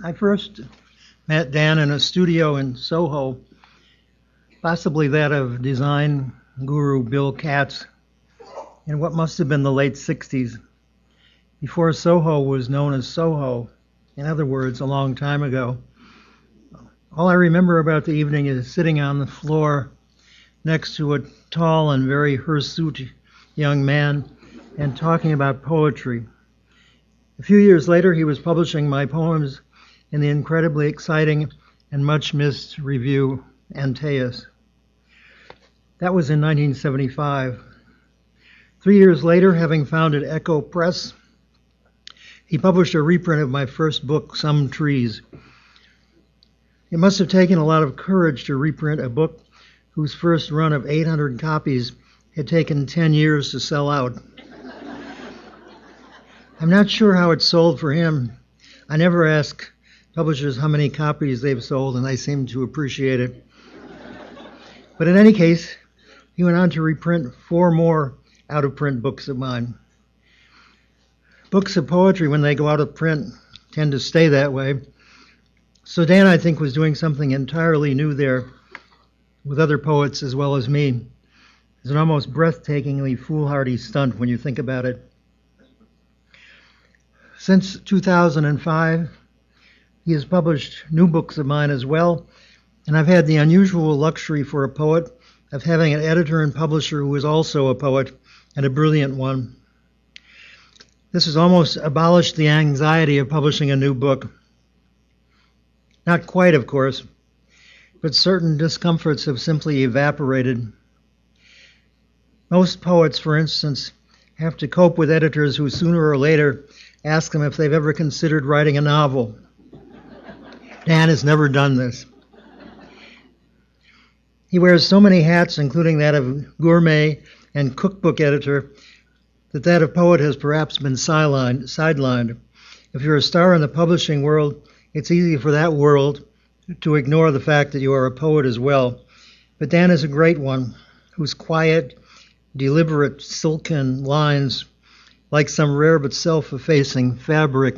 I first met Dan in a studio in Soho, possibly that of design guru Bill Katz, in what must have been the late 60s, before Soho was known as Soho, in other words, a long time ago. All I remember about the evening is sitting on the floor next to a tall and very hirsute young man and talking about poetry. A few years later, he was publishing my poems in the incredibly exciting and much missed review, Antaeus. That was in 1975. 3 years later, having founded ECCO Press, he published a reprint of my first book, Some Trees. It must have taken a lot of courage to reprint a book whose first run of 800 copies had taken 10 years to sell out. I'm not sure how it sold for him. I never ask publishers how many copies they've sold, and they seem to appreciate it. But in any case, he went on to reprint 4 more out-of-print books of mine. Books of poetry, when they go out of print, tend to stay that way. So Dan, I think, was doing something entirely new there with other poets as well as me. It's an almost breathtakingly foolhardy stunt when you think about it. Since 2005, he has published new books of mine as well, and I've had the unusual luxury for a poet of having an editor and publisher who is also a poet, and a brilliant one. This has almost abolished the anxiety of publishing a new book. Not quite, of course, but certain discomforts have simply evaporated. Most poets, for instance, have to cope with editors who sooner or later ask them if they've ever considered writing a novel. Dan has never done this. He wears so many hats, including that of gourmet and cookbook editor, that of poet has perhaps been sidelined. If you're a star in the publishing world, it's easy for that world to ignore the fact that you are a poet as well. But Dan is a great one, whose quiet, deliberate, silken lines, like some rare but self-effacing fabric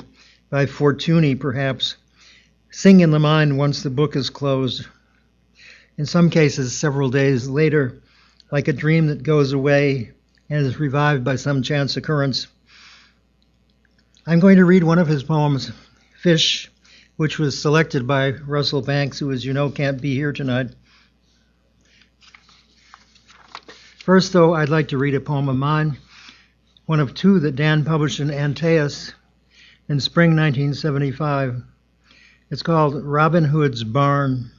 by Fortuny, perhaps, sing in the mind once the book is closed. In some cases, several days later, like a dream that goes away and is revived by some chance occurrence. I'm going to read one of his poems, Fish, which was selected by Russell Banks, who, as you know, can't be here tonight. First, though, I'd like to read a poem of mine, one of 2 that Dan published in Antaeus in spring 1975. It's called Robin Hood's Barn.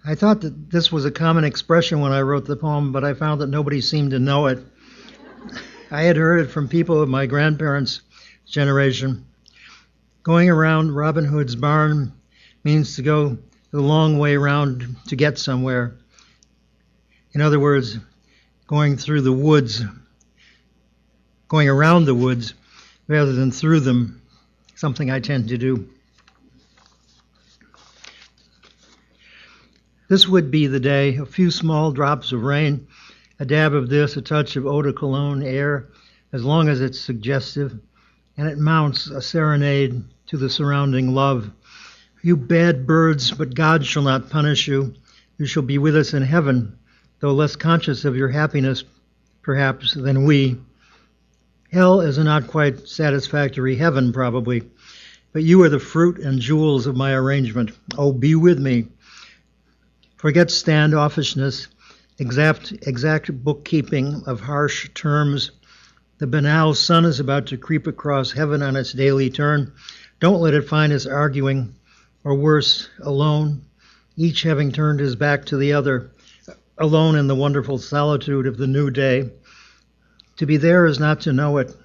I thought that this was a common expression when I wrote the poem, but I found that nobody seemed to know it. I had heard it from people of my grandparents' generation. Going around Robin Hood's barn means to go the long way around to get somewhere. In other words, going through the woods, going around the woods rather than through them, something I tend to do. This would be the day, a few small drops of rain, a dab of this, a touch of eau de cologne air, as long as it's suggestive, and it mounts a serenade to the surrounding love. You bad birds, but God shall not punish you. You shall be with us in heaven, though less conscious of your happiness, perhaps, than we. Hell is a not quite satisfactory heaven, probably, but you are the fruit and jewels of my arrangement. Oh, be with me. Forget standoffishness, exact bookkeeping of harsh terms. The banal sun is about to creep across heaven on its daily turn. Don't let it find us arguing, or worse, alone, each having turned his back to the other, alone in the wonderful solitude of the new day. To be there is not to know it.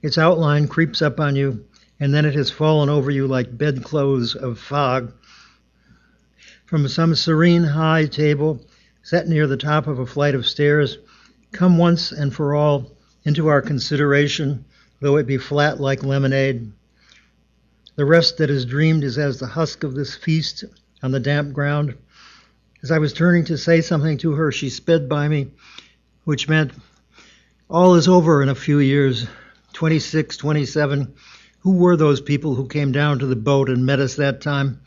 Its outline creeps up on you, and then it has fallen over you like bedclothes of fog. From some serene high table, set near the top of a flight of stairs, come once and for all into our consideration, though it be flat like lemonade. The rest that is dreamed is as the husk of this feast on the damp ground. As I was turning to say something to her, she sped by me, which meant all is over in a few years, 26, 27, Who were those people who came down to the boat and met us that time?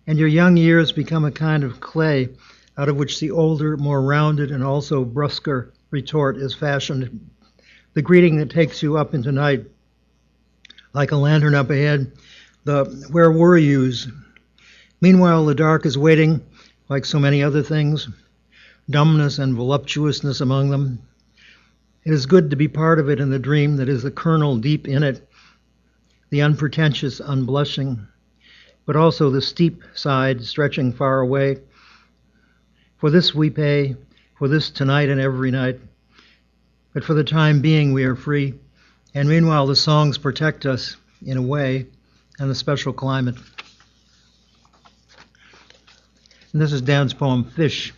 And your young years become a kind of clay out of which the older, more rounded, and also brusquer retort is fashioned. The greeting that takes you up into night, like a lantern up ahead, the "where were yous?" Meanwhile, the dark is waiting, like so many other things, dumbness and voluptuousness among them. It is good to be part of it in the dream that is the kernel deep in it, the unpretentious, unblushing, but also the steep side stretching far away. For this we pay, for this tonight and every night. But for the time being we are free, and meanwhile the songs protect us, in a way, and the special climate. And this is Dan's poem, Fish.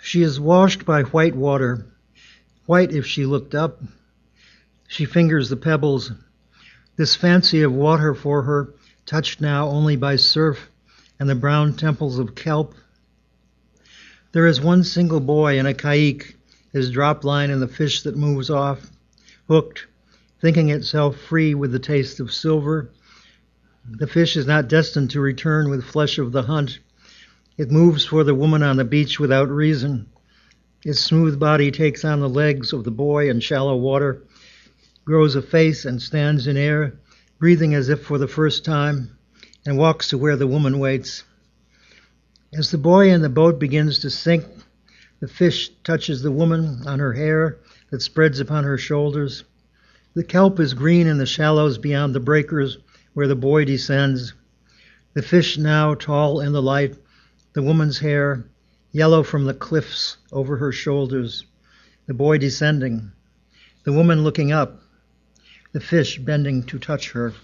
She is washed by white water, white if she looked up. She fingers the pebbles. This fancy of water for her, touched now only by surf and the brown temples of kelp. There is one single boy in a caique, his drop line in the fish that moves off, hooked, thinking itself free with the taste of silver. The fish is not destined to return with flesh of the hunt. It moves for the woman on the beach without reason. Its smooth body takes on the legs of the boy in shallow water, grows a face and stands in air, breathing as if for the first time, and walks to where the woman waits. As the boy in the boat begins to sink, the fish touches the woman on her hair that spreads upon her shoulders. The kelp is green in the shallows beyond the breakers where the boy descends. The fish now tall in the light, the woman's hair yellow from the cliffs over her shoulders, the boy descending, the woman looking up, the fish bending to touch her.